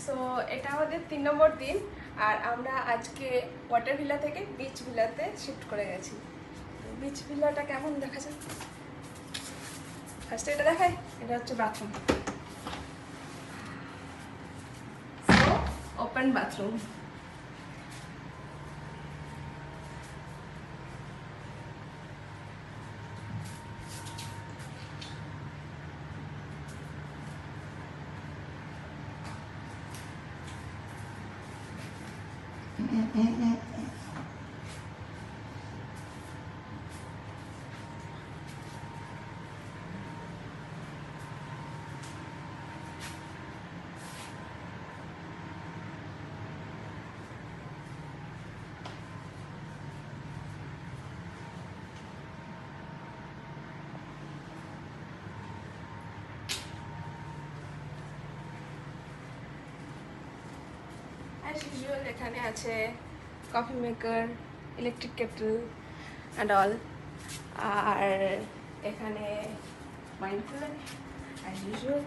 So এটা আমাদের 3 নম্বর দিন আর আমরা আজকে ওয়াটার ভিলা থেকে বিচ ভিলাতে শিফট করে গেছি। বিচ ভিলাটা কেমন দেখা যায় ফার্স্টে এটা দেখাই। এটা হচ্ছে bathroom, so open bathroom. As usual, এখানে আছে coffee maker, electric kettle and all. আর এখানে ওয়াইন কুলার অ্যাজ ইউজুয়াল।